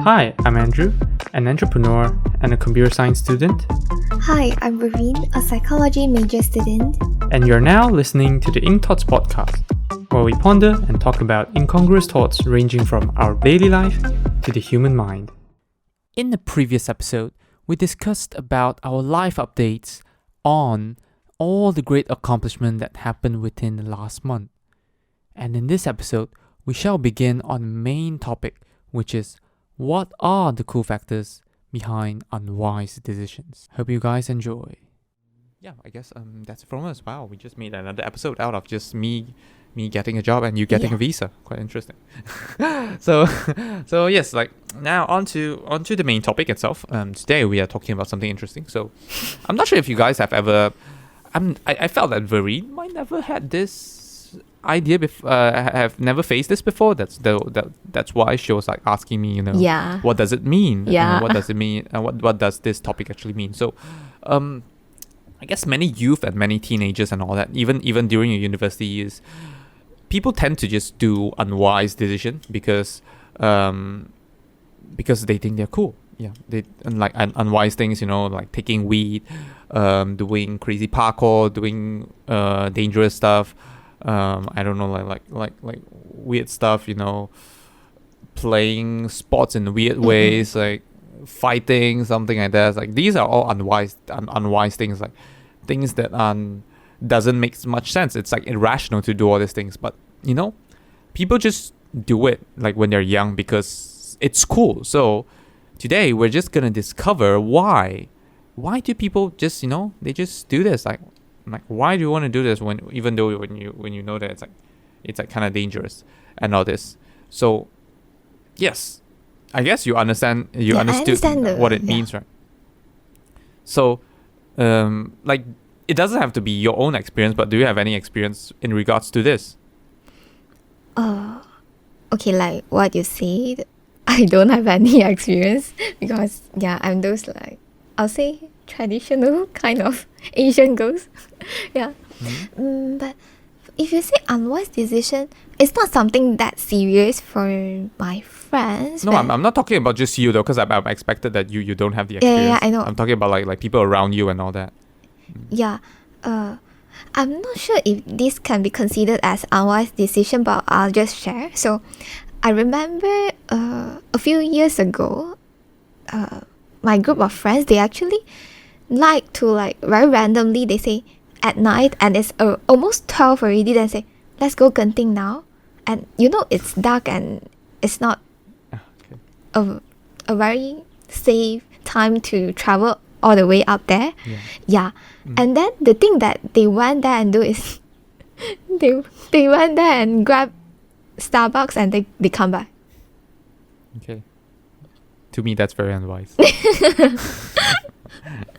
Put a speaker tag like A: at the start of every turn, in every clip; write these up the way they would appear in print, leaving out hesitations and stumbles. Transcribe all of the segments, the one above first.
A: Hi, I'm Andrew, an entrepreneur and a computer science student,
B: Hi, I'm Raveen, a psychology major student.
A: and you're now listening to the Ink Thoughts podcast, where we ponder and talk about incongruous thoughts ranging from our daily life to the human mind. In the previous episode, we discussed about our life updates on all the great accomplishments that happened within the last month. And in this episode, we shall begin on the main topic, which is what are the cool factors behind unwise decisions. Hope you guys enjoy. Yeah, I guess that's it from us. Wow, we just made another episode out of just me getting a job and you getting a visa. Quite interesting. so yes, like now onto the main topic itself. Today we are talking about something interesting. So I'm not sure if you guys have ever. I felt that Vereen might never had this idea have never faced this before. That's why she was like asking me, what does it mean? What does it mean? And what does this topic actually mean? So, I guess many youth and many teenagers and all that, even during your university years, people tend to just do unwise decision because they think they're cool. Yeah, they like unwise things, like taking weed, doing crazy parkour, doing dangerous stuff. I don't know, like weird stuff, playing sports in weird ways, like fighting, something like that. Like these are all unwise things, like things that doesn't make much sense. It's like irrational to do all these things, but people just do it like when they're young because it's cool. So today we're just gonna discover why do people just they just do this, like why do you want to do this when you know that it's like kind of dangerous and all this. So yes, I guess you understood what it means, right? So like it doesn't have to be your own experience, but do you have any experience in regards to this?
B: Okay, like what you said, I don't have any experience because I'm those like I'll say traditional kind of Asian girls. But if you say unwise decision, it's not something that serious for my friends.
A: No, I'm not talking about just you though, because I'm expected that you don't have the experience.
B: Yeah, I know.
A: I'm talking about like people around you and all that.
B: I'm not sure if this can be considered as unwise decision, but I'll just share. So I remember a few years ago, my group of friends, they actually like to like very randomly, they say at night, and it's almost 12 already, then say let's go Genting now, and it's dark and it's not a very safe time to travel all the way up there. And then the thing that they went there and do is they went there and grab Starbucks and they come back.
A: Okay, to me that's very unwise.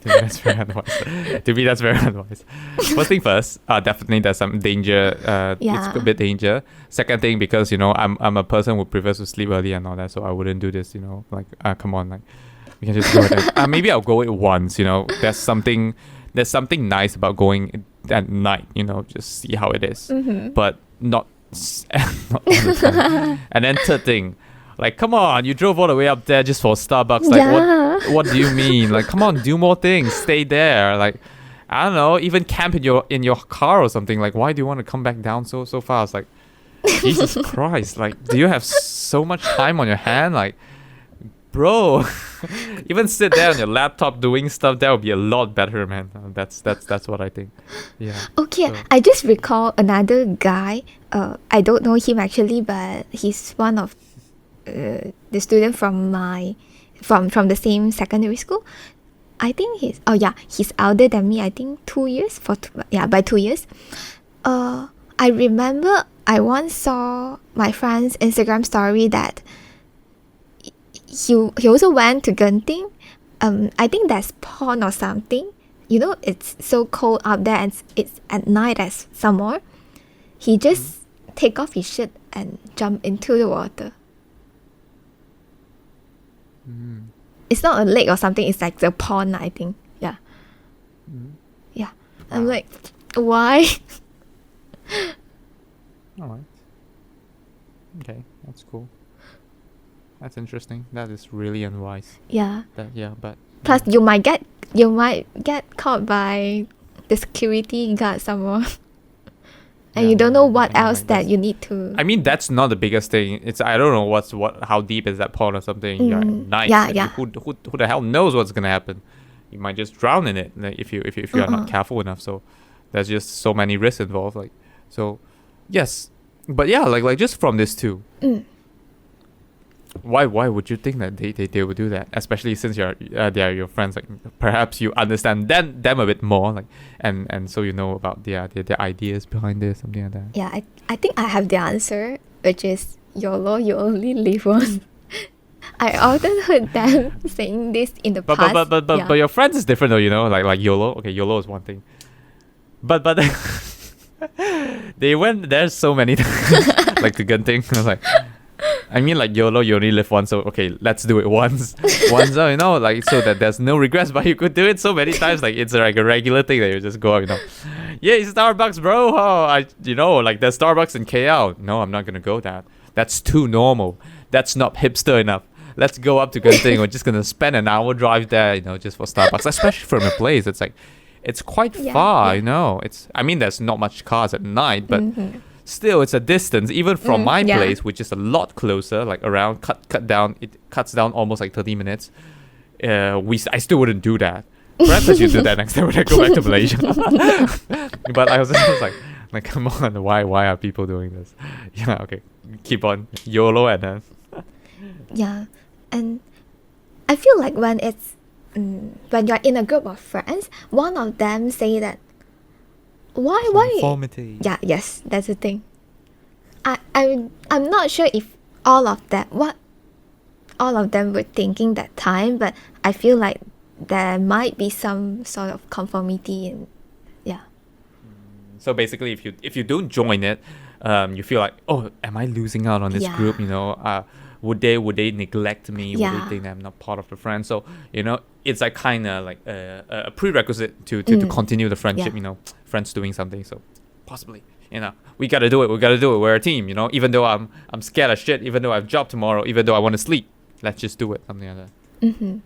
A: To me, that's very unwise. First thing first, definitely there's some danger. It's a bit danger. Second thing, because I'm a person who prefers to sleep early and all that, so I wouldn't do this. Like come on, like we can just go it. Maybe I'll go it once. There's something nice about going at night. Just see how it is, but not all the time. And then third thing. Like, come on, you drove all the way up there just for Starbucks. Like, what do you mean? Like, come on, do more things. Stay there. Like, I don't know, even camp in your car or something. Like, why do you want to come back down so fast? Like, Jesus Christ. Like, do you have so much time on your hand? Like, bro, even sit there on your laptop doing stuff, that would be a lot better, man. That's what I think. Yeah.
B: Okay, so. I just recall another guy. I don't know him actually, but he's one of the student from the same secondary school. I think he's older than me. I think 2 years by 2 years. I remember I once saw my friend's Instagram story that he also went to Genting. I think that's pond or something. It's so cold up there and it's at night as some more. He just take off his shirt and jump into the water. It's not a lake or something, it's like the pond, I think. I'm like, why?
A: Alright. Okay, that's cool. That's interesting. That is really unwise.
B: Yeah.
A: But
B: Plus, you might get caught by the security guard somewhere, and you don't know what else that you need to.
A: I mean, that's not the biggest thing. It's I don't know how deep is that pond or something. You're at night.
B: Yeah.
A: Who the hell knows what's gonna happen? You might just drown in it if you are not careful enough. So there's just so many risks involved. Like so, yes, but yeah, like just from this too. Why would you think that they would do that? Especially since they are your friends. Like perhaps you understand them a bit more. Like and so you know about their ideas behind this, something like that.
B: Yeah, I think I have the answer, which is YOLO. You only live once. I often heard them saying this in the past.
A: But your friends is different though. You know, like YOLO. Okay, YOLO is one thing. But they went there so many times. Like the gun thing. I was like. I mean, like YOLO, you only live once, so okay, let's do it once, you know, like so that there's no regrets. But you could do it so many times, like it's like a regular thing that you just go out, you know. Yeah, Starbucks, bro. Like there's Starbucks in KL. No, I'm not gonna go that. That's too normal. That's not hipster enough. Let's go up to Genting. We're just gonna spend an hour drive there, you know, just for Starbucks. Especially from a place, it's like, it's quite far, you know. I mean, there's not much cars at night, but. Still, it's a distance, even from my place, which is a lot closer, like around it cuts down almost like 30 minutes. I still wouldn't do that. Perhaps I should do that next time when I go back to Malaysia. But I was like, come on, why are people doing this? Yeah, okay, keep on YOLO and then.
B: Yeah, and I feel like when when you're in a group of friends, one of them say that. Why?
A: Conformity.
B: Yeah, yes, that's the thing. I'm not sure if all of them were thinking that time, but I feel like there might be some sort of conformity and yeah.
A: So basically, if you don't join it, you feel like, oh, am I losing out on this group? You know, would they neglect me? Would they think that I'm not part of the friend? So you know, it's like kind of like a prerequisite to continue the friendship. You know, friends doing something. So possibly, you know, we gotta do it. We're a team. You know, even though I'm scared of shit, even though I have a job tomorrow, even though I want to sleep, let's just do it. Something like that.
B: Yeah.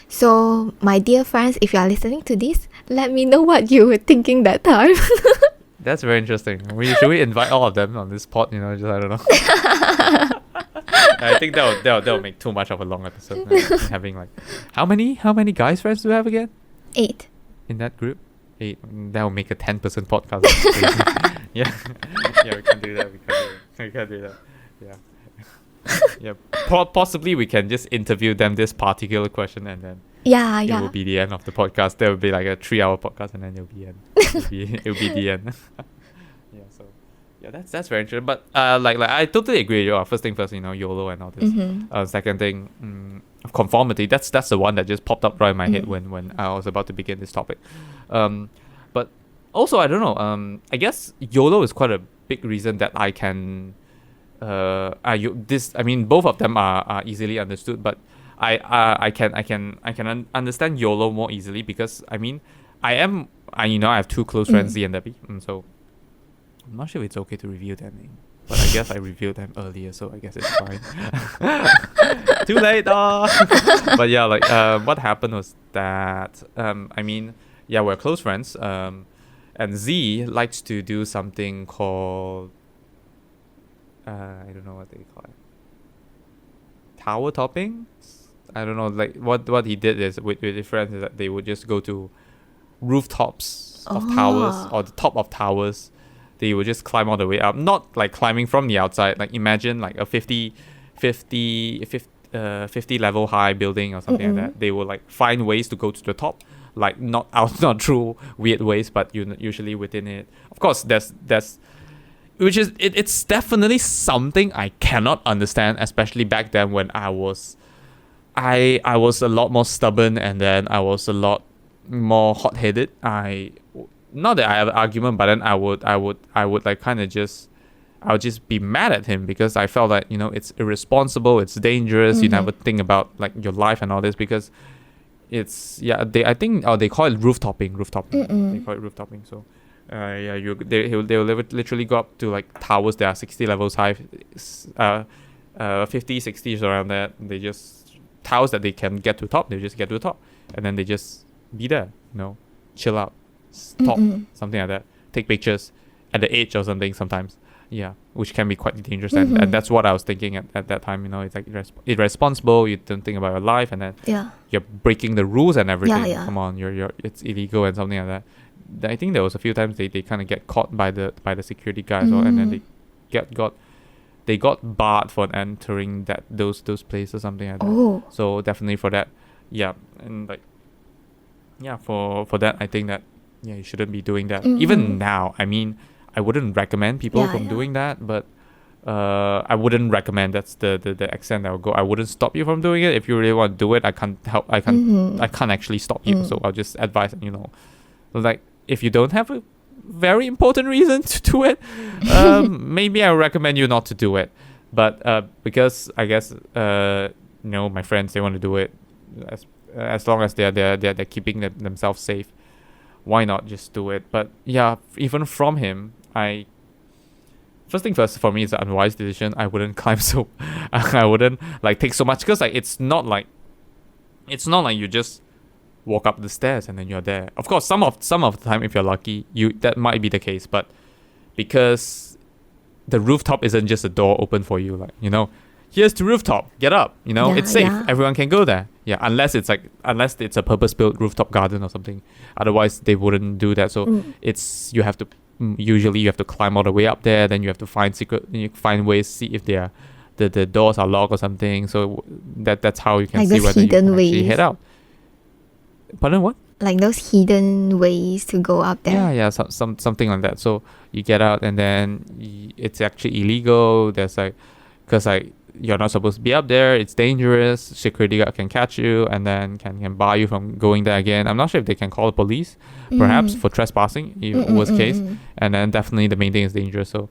B: So my dear friends, if you are listening to this, let me know what you were thinking that time.
A: That's very interesting. Should we invite all of them on this pod? You know, just I don't know. I think that'll make too much of a long episode. Having like, how many guys friends do you have again?
B: 8.
A: In that group, 8. That'll make a 10% podcast. Yeah, we can do that. Yeah. Possibly we can just interview them this particular question and then it will be the end of the podcast. There will be like a 3-hour podcast and then it'll be end. It'll be the end. Yeah. So. Yeah, that's very interesting. But like I totally agree with you. First thing first, you know, YOLO and all this. Second thing, conformity. That's the one that just popped up right in my head when I was about to begin this topic. But also I don't know. I guess YOLO is quite a big reason that I can. Both of them are easily understood, but I can understand YOLO more easily because I mean I have 2 close friends, Z and Debbie, and so. I'm not sure if it's okay to review their name, but I guess I reviewed them earlier, so I guess it's fine. Too late, But yeah, like what happened was that we're close friends, and Z likes to do something called I don't know what they call it, tower topping. I don't know, like what he did is with his friends is that they would just go to rooftops of towers or the top of towers. They would just climb all the way up, not like climbing from the outside. Like imagine like a 50 level high building or something like that. They will like find ways to go to the top, like not through weird ways, but usually within it. Of course, it's definitely something I cannot understand, especially back then when I was a lot more stubborn and then I was a lot more hot-headed. Not that I have an argument, but then I would like kind of just I would just be mad at him because I felt that, you know, it's irresponsible, it's dangerous. You never think about like your life and all this because it's they call it rooftoping. They call it rooftoping. So they'll literally go up to like towers that are 60 levels high, 50s, 60s, around that. They just tiles that they can get to the top, they just get to the top, and then they just be there, chill out, stop, something like that, take pictures at the edge or something sometimes. Yeah, which can be quite dangerous, and that's what I was thinking at that time. It's like irresponsible. You don't think about your life, and then you're breaking the rules and everything. Come on, it's illegal and something like that. I think there was a few times they kind of get caught by the security guys, and then they got barred for entering those places or something like that. So definitely for that, and like for that, I think that you shouldn't be doing that. Even now, I mean, I wouldn't recommend people from doing that, but I wouldn't recommend that's the extent that I'll go. I wouldn't stop you from doing it. If you really want to do it, I can't help. I can't actually stop you. So I'll just advise, like if you don't have a very important reason to do it, maybe I would recommend you not to do it. But because I guess my friends, they want to do it as long as they're keeping themselves safe. Why not just do it? But even from him, first thing first, for me, it's an unwise decision. I wouldn't climb so I wouldn't like take so much, because like it's not like you just walk up the stairs and then you're there. Of course, some of the time, if you're lucky, that might be the case, but because the rooftop isn't just a door open for you, like here's the rooftop, get up, it's safe, everyone can go there. Unless it's a purpose-built rooftop garden or something. Otherwise they wouldn't do that. So you have to usually you have to climb all the way up there, then you have to find ways, see if the doors are locked or something. So that's how you can
B: like
A: see whether you can
B: ways.
A: Actually head out. Pardon, what?
B: Like those hidden ways to go up there.
A: Something like that. So you get out, and then it's actually illegal. There's because you're not supposed to be up there. It's dangerous. Security guard can catch you and then can bar you from going there again. I'm not sure if they can call the police, perhaps for trespassing, worst case. And then definitely the main thing is dangerous. So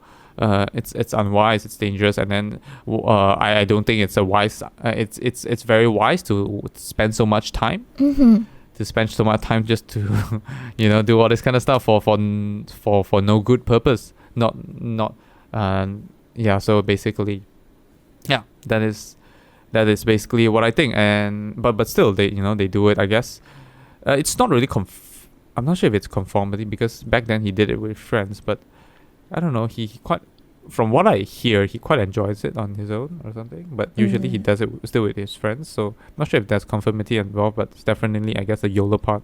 A: it's unwise. It's dangerous. And then I don't think it's a wise. It's very wise to spend so much time. To spend so much time just to do all this kind of stuff for no good purpose. So basically. That is basically what I think, and but still they do it. I guess it's not really I'm not sure if it's conformity, because back then he did it with friends, but I don't know. He quite, from what I hear, he quite enjoys it on his own or something. But usually he does it still with his friends. So I'm not sure if there's conformity involved, but it's definitely, I guess, the YOLO part.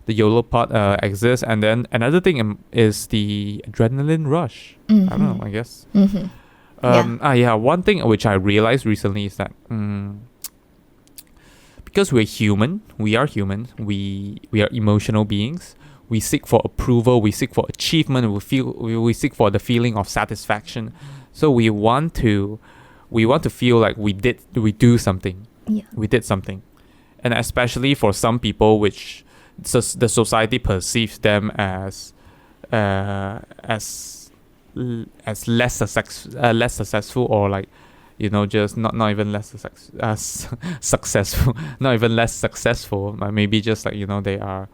A: The YOLO part exists, and then another thing is the adrenaline rush. I don't know. I guess. One thing which I realized recently is that because we are human, we are emotional beings. We seek for approval, we seek for achievement, we seek for the feeling of satisfaction. So we want to feel like we do something. We did something. And especially for some people, which the society perceives them as less successful, or like just not even less successful, not even less successful, maybe just like they are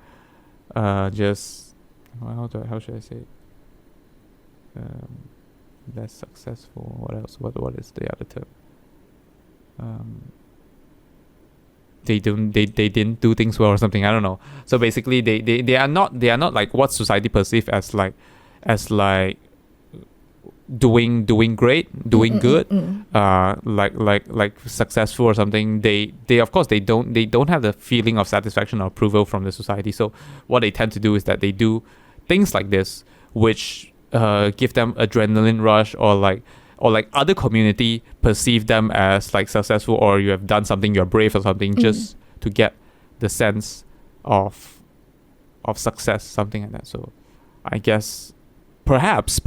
A: just how should I say less successful. What else? What is the other term? They didn't do things well or something, I don't know. So basically they are not like what society perceives as like doing great, doing good, like successful or something. They of course they don't have the feeling of satisfaction or approval from the society. So what they tend to do is that they do things like this, which give them adrenaline rush, or like other community perceive them as like successful, or you have done something, you're brave or something, just to get the sense of success, something like that. So I guess perhaps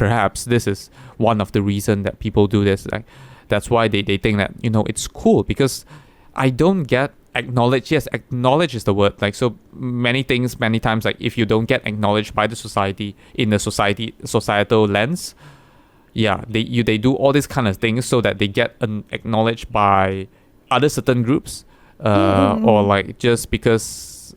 A: this is one of the reason that people do this. Like that's why they think that it's cool, because I don't get acknowledged. Yes, acknowledge is the word. Like so many times, like if you don't get acknowledged by the society in the societal lens, they do all these kind of things so that they get acknowledged by other certain groups, or like just because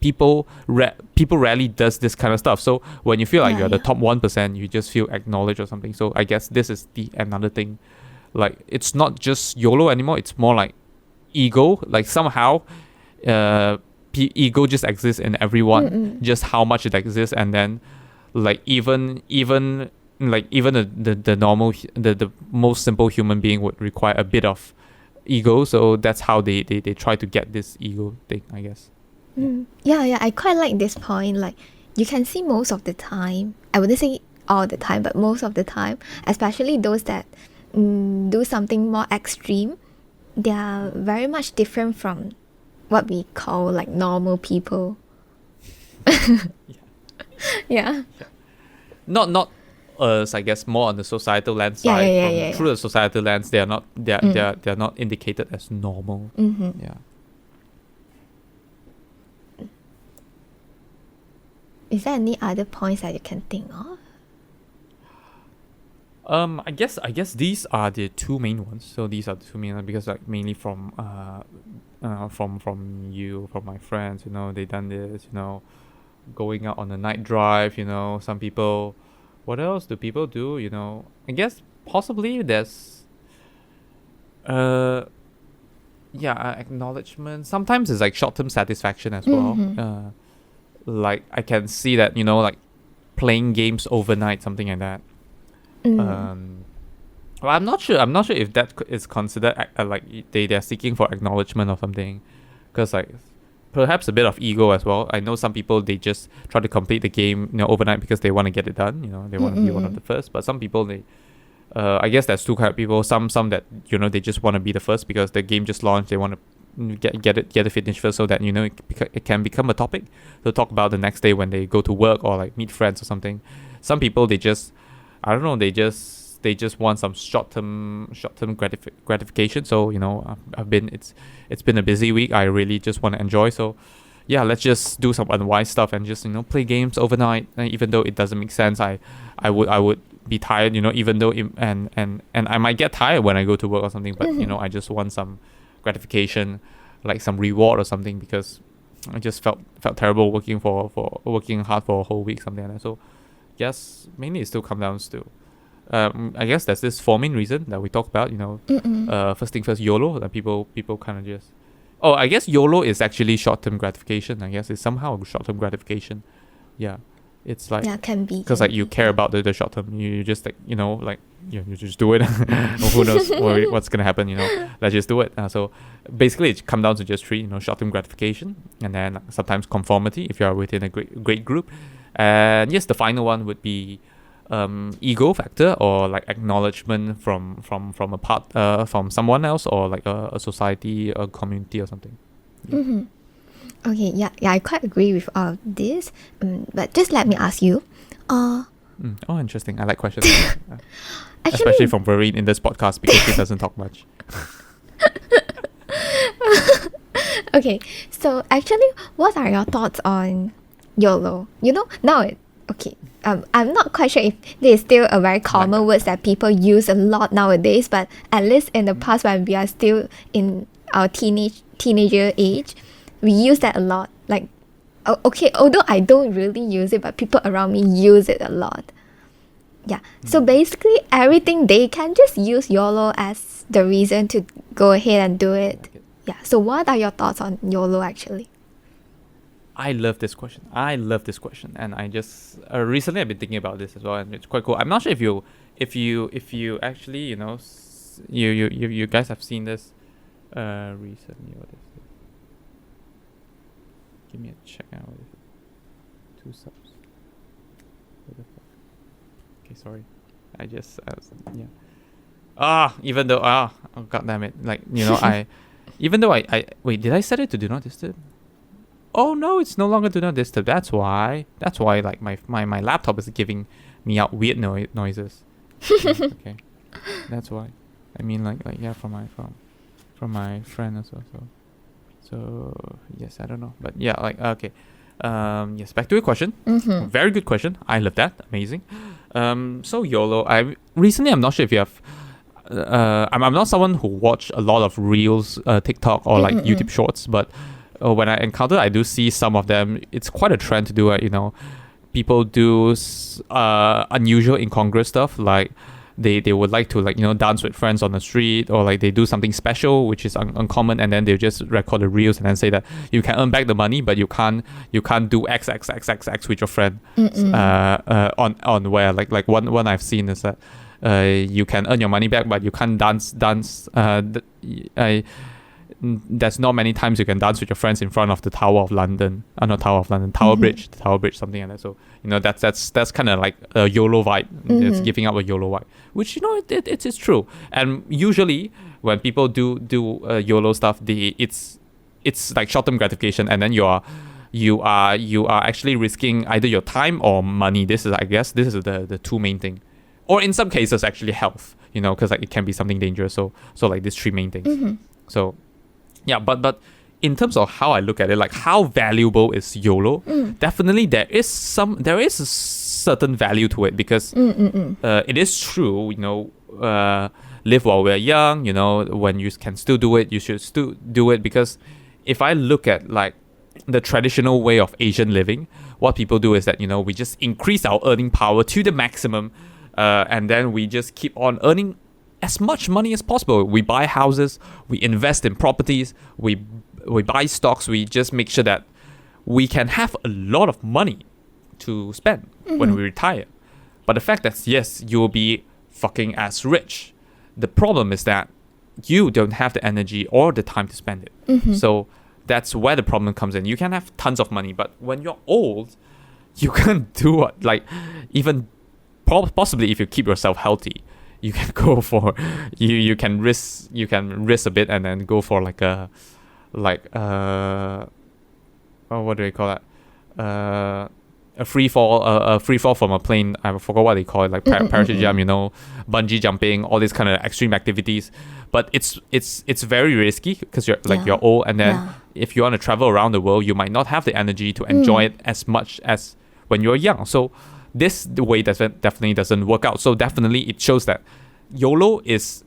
A: people rarely does this kind of stuff. So when you feel like you're the top 1%, you just feel acknowledged or something. So I guess this is another thing like it's not just YOLO anymore. It's more like ego. Like somehow, ego just exists in everyone. Just how much it exists, and then like even the normal the most simple human being would require a bit of ego. So that's how they try to get this ego thing, I guess.
B: Yeah, I quite like this point. Like you can see most of the time, I wouldn't say all the time, but most of the time, especially those that do something more extreme, they are very much different from what we call like normal people. Yeah.
A: Not us, I guess, more on the societal lens side. Through the societal lens, they are not they're not indicated as normal. Yeah.
B: Is there any other points that you can think of?
A: I guess these are the two main ones. So these are the two main ones because like mainly from you, from my friends, they done this, going out on a night drive, some people. What else do people do? I guess possibly there's acknowledgement. Sometimes it's like short-term satisfaction as well. Like I can see that, like playing games overnight, something like that. Well, I'm not sure if that is considered like they're seeking for acknowledgement or something, because like perhaps a bit of ego as well. I know some people, they just try to complete the game overnight because they want to get it done. They want to be one of the first. But some people, they I guess there's two kind of people. Some that they just want to be the first because the game just launched. They want to get it finished first, so that it can become a topic to talk about the next day when they go to work or like meet friends or something. Some people, they just, I don't know, they just want some short-term gratification. So it's been a busy week. I really just want to enjoy. So yeah, let's just do some unwise stuff and just play games overnight. And even though it doesn't make sense, I would be tired. Even though and I might get tired when I go to work or something. But I just want some gratification, like some reward or something, because I just felt terrible working hard for a whole week, something like that. So yes, mainly it still comes down to I guess there's this four main reason that we talked about. First thing first, YOLO. That people kind of just, I guess YOLO is actually short-term gratification. I guess it's somehow short-term gratification. Yeah, it's like,
B: can be,
A: because like you care about the short term. You just like you just do it. Who knows what's gonna happen? Let's just do it. So basically, it comes down to just three. Short-term gratification, and then sometimes conformity if you are within a great group. And yes, the final one would be ego factor, or like acknowledgement from a part from someone else, or like a society, a community or something. Yeah.
B: Okay, yeah, I quite agree with all of this. But just let me ask you.
A: Interesting. I like questions. Especially from Vereen in this podcast, because he doesn't talk much.
B: Okay, so actually, what are your thoughts on YOLO? Now I'm not quite sure if this is still a very common word that people use a lot nowadays, but at least in the past, when we are still in our teenager age, we use that a lot. Like, although I don't really use it, but people around me use it a lot. Yeah. So basically, everything, they can just use YOLO as the reason to go ahead and do it. Yeah. So what are your thoughts on YOLO actually?
A: I love this question. And I just recently I've been thinking about this as well, and it's quite cool. I'm not sure if you actually you guys have seen this recently. What is it? Give me a check out. What is it? 2 subs. What the fuck? Okay, sorry. Even though oh god damn it! Like even though I wait, did I set it to do not disturb? Oh no, it's no longer do not disturb. That's why like my laptop is giving me out weird noises. Okay, that's why. I mean like from my friend as well. So yes, I don't know, but yeah, like okay. Yes, back to your question. Very good question. I love that. Amazing. So YOLO. I'm not sure if you have. I'm not someone who watch a lot of reels, TikTok or like YouTube Shorts, but when I encounter, I do see some of them. It's quite a trend to do it. People do unusual, incongruous stuff, like they would like to, like, you know, dance with friends on the street, or like they do something special which is uncommon, and then they just record the reels and then say that you can earn back the money, but you can't do XXXXX with your friend. On where like one I've seen is that you can earn your money back, but you can't dance. There's not many times you can dance with your friends in front of the Tower of London. Not Tower of London, Tower Bridge, something like that. So, you know, that's kind of like a YOLO vibe. It's giving up a YOLO vibe, which, you know, it is true. And usually when people do YOLO stuff, it's like short-term gratification, and then you are actually risking either your time or money. This is the two main thing, or in some cases actually health. You know, because like it can be something dangerous. So like these three main things. So. Yeah, but in terms of how I look at it, like how valuable is YOLO? Definitely there is a certain value to it, because it is true, you know, live while we're young, you know, when you can still do it, you should still do it. Because if I look at like the traditional way of Asian living, what people do is that, you know, we just increase our earning power to the maximum, and then we just keep on earning as much money as possible. We buy houses, we invest in properties, we buy stocks. We just make sure that we can have a lot of money to spend when we retire. But the fact that, yes, you will be fucking as rich. The problem is that you don't have the energy or the time to spend it. So that's where the problem comes in. You can have tons of money, but when you're old, you can't do what, like, even possibly if you keep yourself healthy, you can go for you can risk a bit, and then go for like a what do they call that, a free fall from a plane. I forgot what they call it, like parachute jump, you know, bungee jumping, all these kind of extreme activities. But it's very risky, because you're old, and then if you want to travel around the world, you might not have the energy to enjoy it as much as when you're young. So the way definitely doesn't work out. So definitely it shows that YOLO has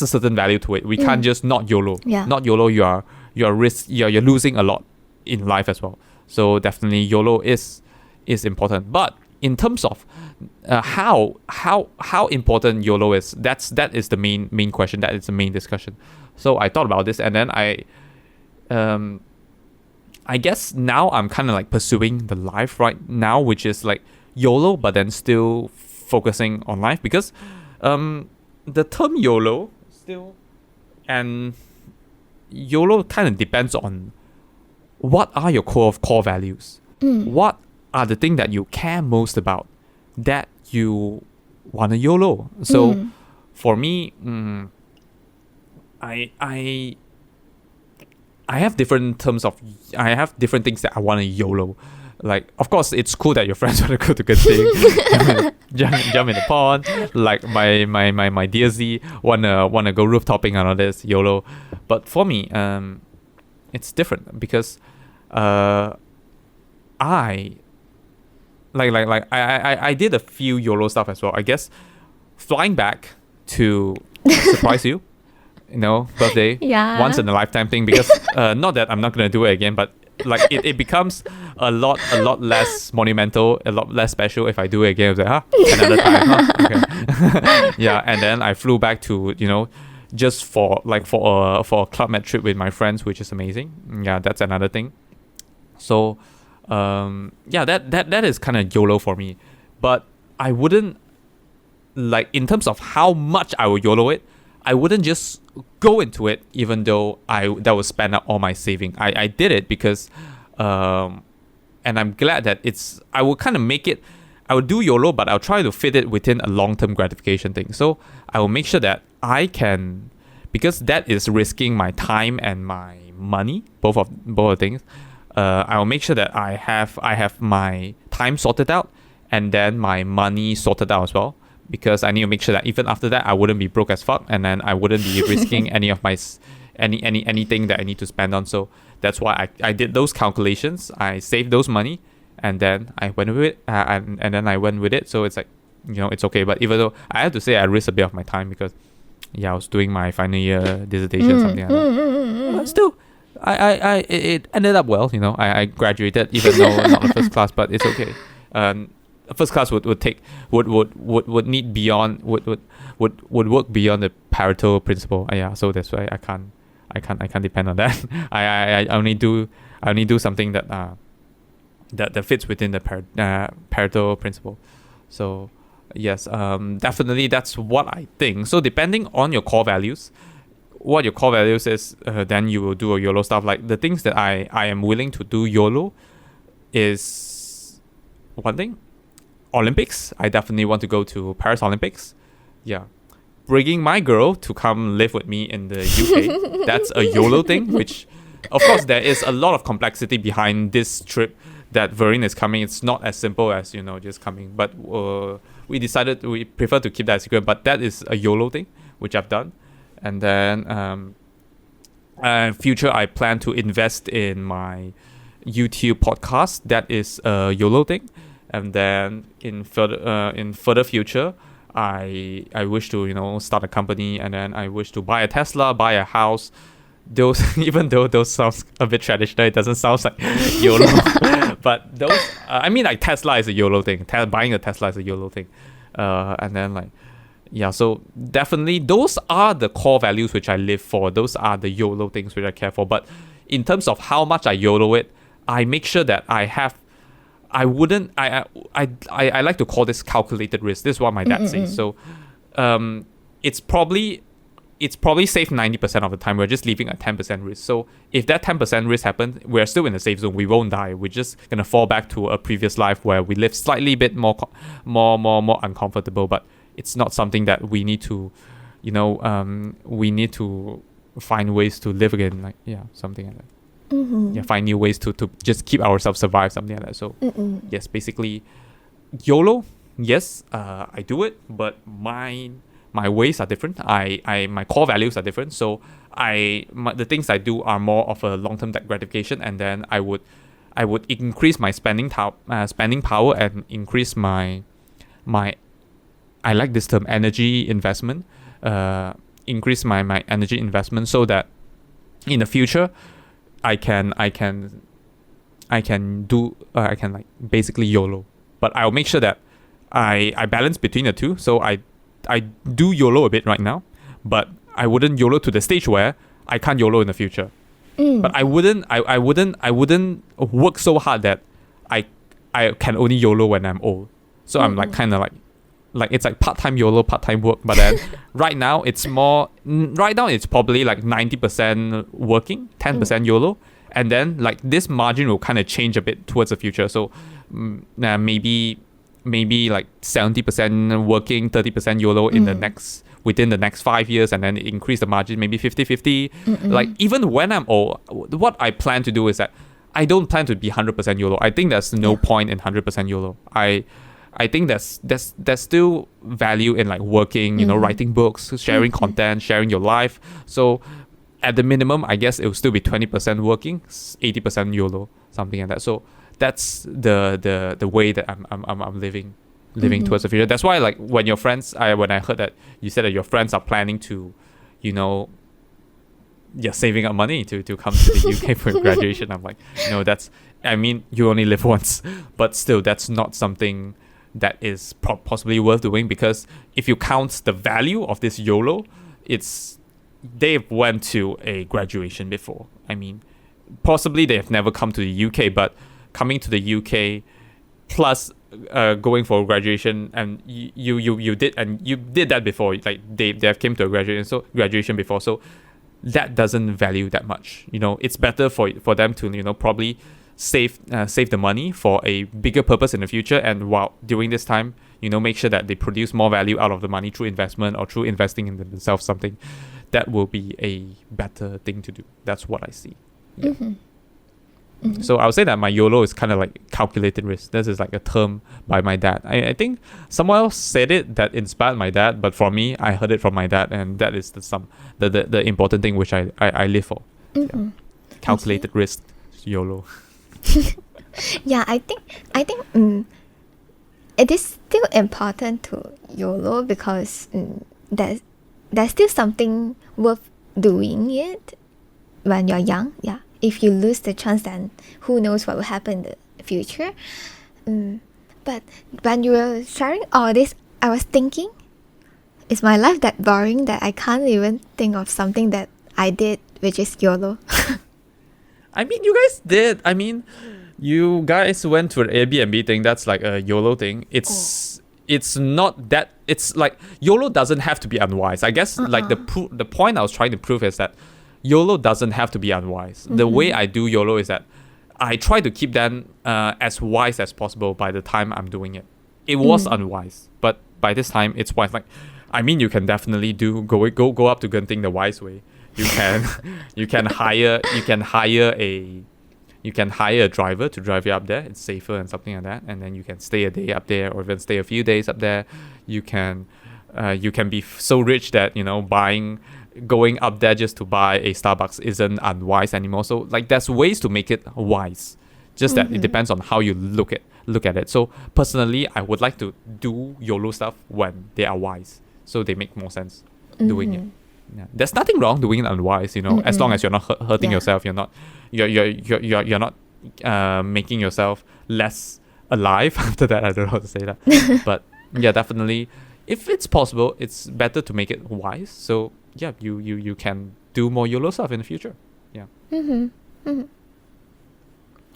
A: a certain value to it. We can't just not YOLO. Not YOLO, you're losing a lot in life as well. So definitely YOLO is important. But in terms of how important YOLO is, that is the main question. That is the main discussion. So I thought about this, and then I guess now I'm kind of like pursuing the life right now, which is like YOLO, but then still focusing on life, because the term YOLO still, and YOLO kind of depends on what are your core values. What are the things that you care most about that you want to YOLO? So for me, I have different things that I want to YOLO. Like, of course, it's cool that your friends want to go to Genting, jump in the pond. Like my dear Z wanna go rooftopping and all this, YOLO. But for me, it's different, because I did a few YOLO stuff as well. I guess flying back to surprise you. You know, birthday, once in a lifetime thing, because not that I'm not gonna do it again, but like it becomes a lot less monumental, a lot less special if I do it again. I was like, another time, okay. And then I flew back to, you know, just for a Club Med trip with my friends, which is amazing. Yeah, that's another thing. So, that is kind of YOLO for me, but I wouldn't, like, in terms of how much I would YOLO it, I wouldn't just go into it, even though that would spend up all my saving. I did it because, and I'm glad that I would kind of make it, I would do YOLO, but I'll try to fit it within a long-term gratification thing. So I will make sure that I can, because that is risking my time and my money, both of things. I will make sure that I have my time sorted out, and then my money sorted out as well. Because I need to make sure that even after that, I wouldn't be broke as fuck, and then I wouldn't be risking any of my anything that I need to spend on. So that's why I did those calculations. I saved those money, and then I went with it, and then I went with it. So it's like, you know, it's okay. But even though I have to say I risked a bit of my time, because I was doing my final year dissertation, something like that. But still, it ended up well. You know, I graduated, even though not the first class, but it's okay. first class would need beyond would work beyond the Pareto principle. Yeah, so that's why I can't depend on that. I only do something that fits within the Pareto principle. So yes, definitely that's what I think. So depending on your core values, what your core values is, then you will do a YOLO stuff. Like the things that I am willing to do YOLO is one thing. Olympics. I definitely want to go to Paris Olympics. Yeah. Bringing my girl to come live with me in the UK. That's a YOLO thing, which of course there is a lot of complexity behind this trip that Vereen is coming. It's not as simple as, just coming. But we decided we prefer to keep that secret. But that is a YOLO thing, which I've done. And then future, I plan to invest in my YouTube podcast. That is a YOLO thing. And then in further future, I wish to start a company, and then I wish to buy a Tesla, buy a house. Those, even though those sounds a bit traditional, it doesn't sound like YOLO. But those, like Tesla is a YOLO thing. Buying a Tesla is a YOLO thing. And then so definitely those are the core values which I live for. Those are the YOLO things which I care for. But in terms of how much I YOLO it, I make sure that I like to call this calculated risk. This is what my dad says. So it's probably safe 90% of the time. We're just leaving a 10% risk. So if that 10% risk happens, we're still in the safe zone. We won't die. We're just gonna fall back to a previous life where we live slightly bit more uncomfortable. But it's not something that we need to, we need to find ways to live again. Something like that.
B: Mm-hmm.
A: Yeah, find new ways to just keep ourselves survive, something like that. So yes, basically YOLO. Yes, I do it, but my ways are different. My core values are different. So the things I do are more of a long-term gratification, and then I would increase my spending power and increase my I like this term, energy investment. Increase my energy investment so that in the future I can basically YOLO, but I'll make sure that I balance between the two. So I do YOLO a bit right now, but I wouldn't YOLO to the stage where I can't YOLO in the future. But I wouldn't work so hard that I can only YOLO when I'm old. So I'm it's like part-time YOLO, part-time work. But then right now it's probably like 90% working, 10% YOLO. And then this margin will kind of change a bit towards the future. So maybe like 70% working, 30% YOLO within the next 5 years, and then increase the margin, maybe 50-50. Like even when I'm old, what I plan to do is that I don't plan to be 100% YOLO. I think there's no point in 100% YOLO. I think there's still value in working, writing books, sharing content, sharing your life. So at the minimum, I guess it will still be 20% working, 80% YOLO, something like that. So that's the way that I'm living towards the future. That's why when your friends, when I heard that you said that your friends are planning to, saving up money to come to the UK for graduation, I'm like, you only live once, but still that's not something that is possibly worth doing, because if you count the value of this YOLO, they've went to a graduation before. Possibly they have never come to the UK, but coming to the UK plus going for graduation, and you did that before. They have came to a graduation before, so that doesn't value that much. It's better for them to probably save the money for a bigger purpose in the future, and while during this time make sure that they produce more value out of the money through investment or through investing in themselves. Something that will be a better thing to do. That's what I see. Yeah. So I would say that my YOLO is kind of like calculated risk. This is like a term by my dad. I think someone else said it that inspired my dad, but for me, I heard it from my dad, and that is the important thing which I live for. Yeah. Calculated risk, YOLO.
B: Yeah, I think it is still important to YOLO, because there's still something worth doing it when you're young. Yeah, if you lose the chance, then who knows what will happen in the future. But when you were sharing all this, I was thinking, is my life that boring that I can't even think of something that I did, which is YOLO?
A: I mean, you guys did. I mean, you guys went to an Airbnb thing. That's like a YOLO thing. It's not that. It's like YOLO doesn't have to be unwise. I guess like the point I was trying to prove is that YOLO doesn't have to be unwise. The way I do YOLO is that I try to keep them as wise as possible by the time I'm doing it. It was unwise, but by this time it's wise. Like, I mean, you can definitely go up to Genting the wise way. You can you can hire a driver to drive you up there. It's safer and something like that. And then you can stay a day up there, or even stay a few days up there. You can be so rich that going up there just to buy a Starbucks isn't unwise anymore. So like, there's ways to make it wise. Just that it depends on how you look at it. So personally, I would like to do YOLO stuff when they are wise, so they make more sense doing it. Yeah. There's nothing wrong doing it unwise, as long as you're not hurting yourself. You're not making yourself less alive. After that, I don't know how to say that. But yeah, definitely, if it's possible, it's better to make it wise. So yeah, you can do more YOLO stuff in the future. Yeah.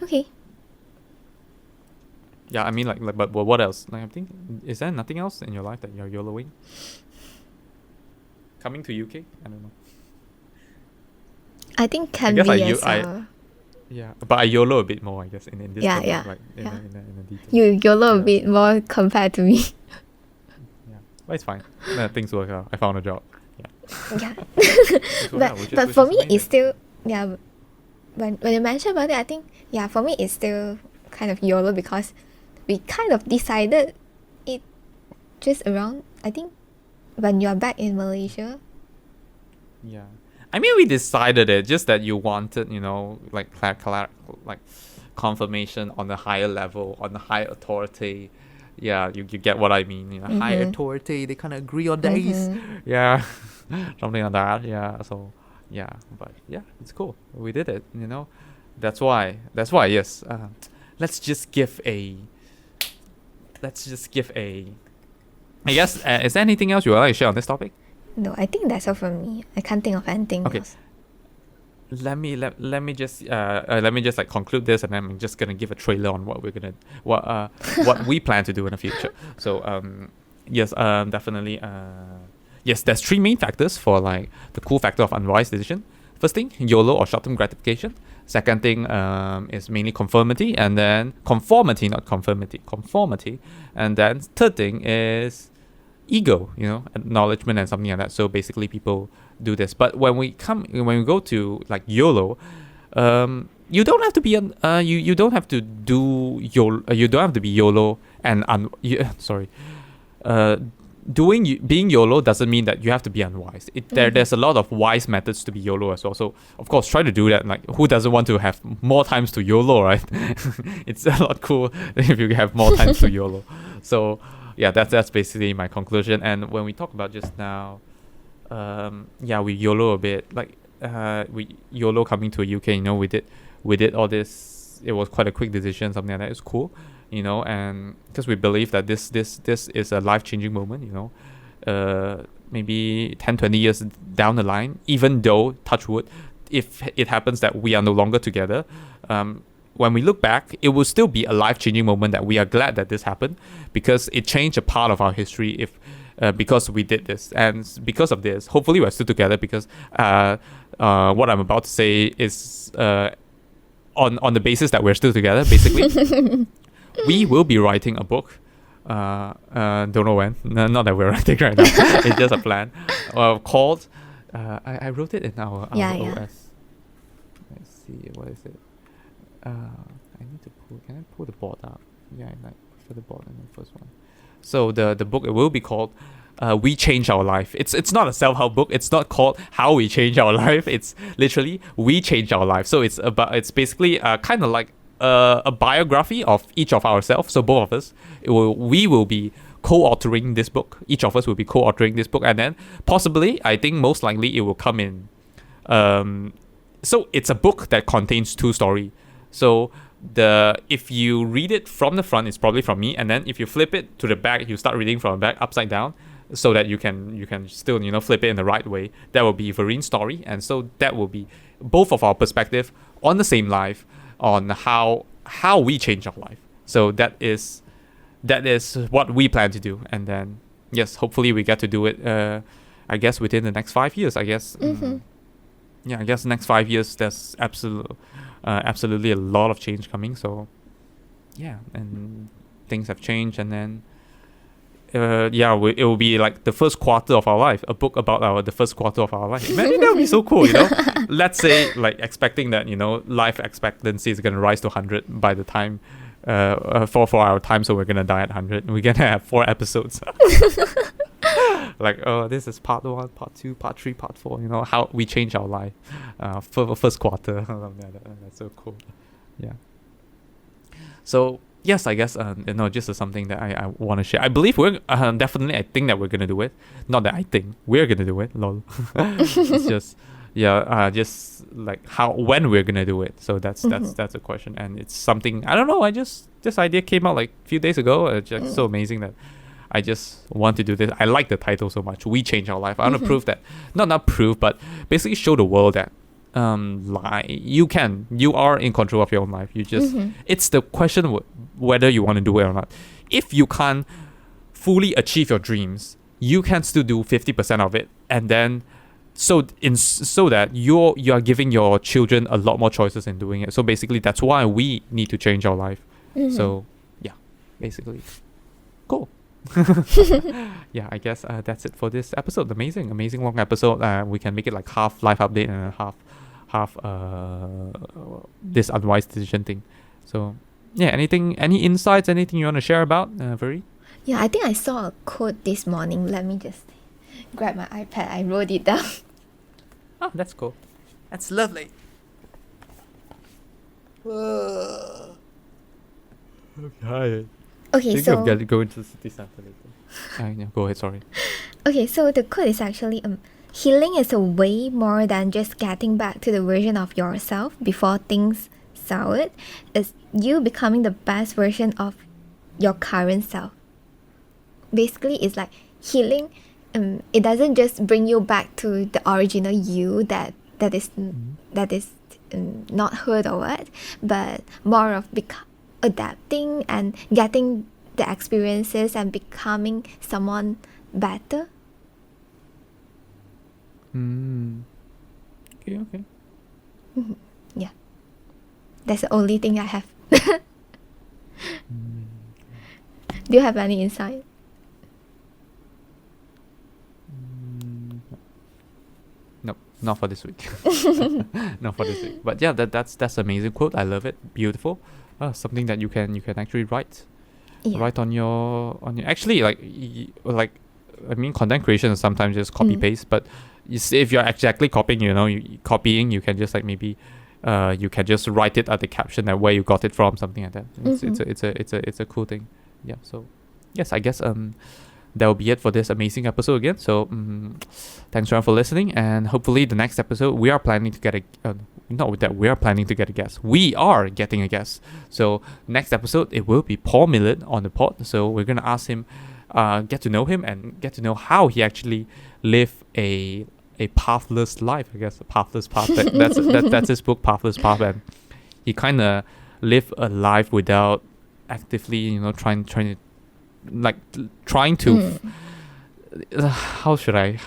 B: Okay.
A: Yeah, I mean, but what else? Like, I think, is there nothing else in your life that you're YOLOing? Coming to UK? I don't know.
B: I think can be as
A: yeah, but I YOLO a bit more, I guess, in this topic, like, in a detail.
B: You YOLO a bit more compared to me.
A: Yeah, but it's fine. Things work out. I found a job. Yeah.
B: But for me, it's still, when you mention about it, I think, for me, it's still kind of YOLO, because we kind of decided it just around, I think, when you're back in Malaysia.
A: Yeah. I mean, we decided it, just that you wanted, like confirmation on a higher level, on a higher authority. Yeah, you get what I mean. Higher authority, they kind of agree on days. Yeah, something like that. Yeah, so yeah, but yeah, it's cool. We did it. That's why. Yes. Let's just give a. I guess. Is there anything else you would like to share on this topic?
B: No, I think that's all from me. I can't think of anything else.
A: Let me just like conclude this, and then I'm just gonna give a trailer on what what we plan to do in the future. So yes, definitely yes, there's three main factors for like the cool factor of unwise decision. First thing, YOLO or short-term gratification. Second thing is mainly conformity, and then conformity, and then third thing is ego, acknowledgement and something like that. So basically, people do this. But when we go to like YOLO, you don't have to be you don't have to do YOLO. You don't have to be YOLO and being YOLO doesn't mean that you have to be unwise. There's a lot of wise methods to be YOLO as well. So of course, try to do that. Like, who doesn't want to have more times to YOLO, right? It's a lot cool if you have more times to YOLO. So yeah, that's basically my conclusion. And when we talk about just now, we YOLO a bit. Like we YOLO coming to a UK. We did all this. It was quite a quick decision, something like that. It's cool. And because we believe that this is a life-changing moment, maybe 10, 20 years down the line, even though, touch wood, if it happens that we are no longer together, when we look back, it will still be a life-changing moment that we are glad that this happened, because it changed a part of our history because we did this. And because of this, hopefully we're still together, because what I'm about to say is on the basis that we're still together, basically. We will be writing a book. Don't know when. Not that we're writing right now. It's just a plan. Called. I wrote it in our OS. Let's see. What is it? I need to pull. Can I pull the board up? Yeah, I prefer the board in the first one. So the book, it will be called We Change Our Life. It's not a self-help book. It's not called How We Change Our Life. It's literally We Change Our Life. So it's basically kind of like a biography of each of ourselves. So both of us, we will be co-authoring this book. Each of us will be co-authoring this book, and then possibly, I think most likely, it will come in. So it's a book that contains two stories. So if you read it from the front, it's probably from me, and then if you flip it to the back, you start reading from the back upside down, so that you can still flip it in the right way. That will be Verine's story, and so that will be both of our perspective on the same life, on how we change our life. So that is what we plan to do, and then yes, hopefully we get to do it. I guess within the next 5 years. I guess. I guess next 5 years there's absolutely a lot of change coming. So yeah, and things have changed, and then it will be like the first quarter of our life, a book about the first quarter of our life. Imagine that would be so cool, Let's say, like, expecting that life expectancy is going to rise to 100 by the time for our time, so we're going to die at 100. We're going to have 4 episodes. Like, oh, this is part 1, part 2, part 3, part 4. How we change our life for first quarter. That's so cool. Yeah. So yes, I guess just something that I want to share. I believe we're definitely. I think that we're gonna do it. Not that I think we're gonna do it. Lol. It's just just like when we're gonna do it. So that's a question, and it's something I don't know. This idea came out like a few days ago. It's just so amazing that I just want to do this. I like the title so much. We change our life. I want to prove that, not prove, but basically show the world that you are in control of your own life. You just it's the question whether you want to do it or not. If you can't fully achieve your dreams, you can still do 50% of it, and then so that you are giving your children a lot more choices in doing it. So basically that's why we need to change our life. So yeah, basically cool. Yeah, I guess that's it for this episode. Amazing long episode. We can make it like half life update and half this unwise decision thing. So yeah, any insights, anything you want to share about, Veri?
B: Yeah, I think I saw a quote this morning. Let me just grab my iPad. I wrote it down.
A: Oh, that's cool. That's lovely. Okay.
B: Okay, so
A: go into the city center later. Go ahead. Sorry.
B: Okay, so the quote is actually healing is a way more than just getting back to the version of yourself before things soured. It's you becoming the best version of your current self. Basically, it's like healing. It doesn't just bring you back to the original you that is not hurt or what, but more of adapting and getting the experiences and becoming someone better.
A: Okay.
B: Yeah, that's the only thing I have. Do you have any insight?
A: Nope, not for this week. Not for this week. But yeah, that's amazing quote. I love it. Beautiful. Something that you can actually write on your actually content creation is sometimes just copy paste, but if you're exactly copying, you can just like maybe you can just write it at the caption that where you got it from, something like that. It's a cool thing. Yeah, so yes, I guess that will be it for this amazing episode again. So thanks everyone for listening, and hopefully the next episode we are planning to get a guest. We are getting a guest. So next episode it will be Paul Millett on the pod. So we're gonna ask him, get to know him and get to know how he actually lived a pathless life. I guess a pathless path. That's his book, Pathless Path, and he kind of lived a life without actively, trying to. How should I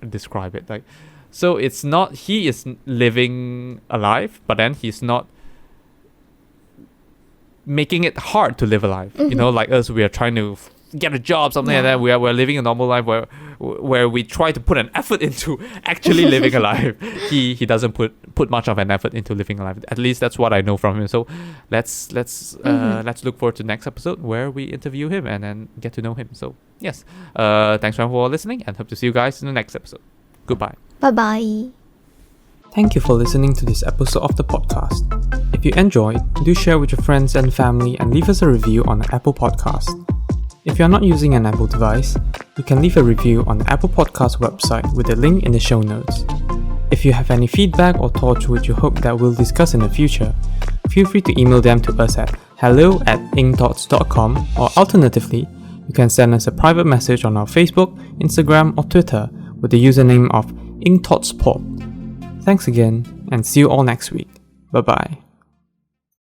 A: describe it? Like, so it's not he is living a life, but then he's not making it hard to live a life. Like us, we are trying to get a job, something like that. We're living a normal life where we try to put an effort into actually living a life. He doesn't put much of an effort into living a life. At least that's what I know from him. So let's look forward to next episode where we interview him and then get to know him. So yes, thanks for listening, and hope to see you guys in the next episode. Goodbye.
B: Bye-bye.
A: Thank you for listening to this episode of the podcast. If you enjoyed, do share with your friends and family and leave us a review on the Apple Podcast. If you're not using an Apple device, you can leave a review on the Apple Podcast website with a link in the show notes. If you have any feedback or thoughts which you hope that we'll discuss in the future, feel feel free to email them to us at hello@incthoughts.com, or alternatively, you can send us a private message on our Facebook, Instagram, or Twitter with the username of incthoughtspod. Thanks again, and see you all next week. Bye-bye.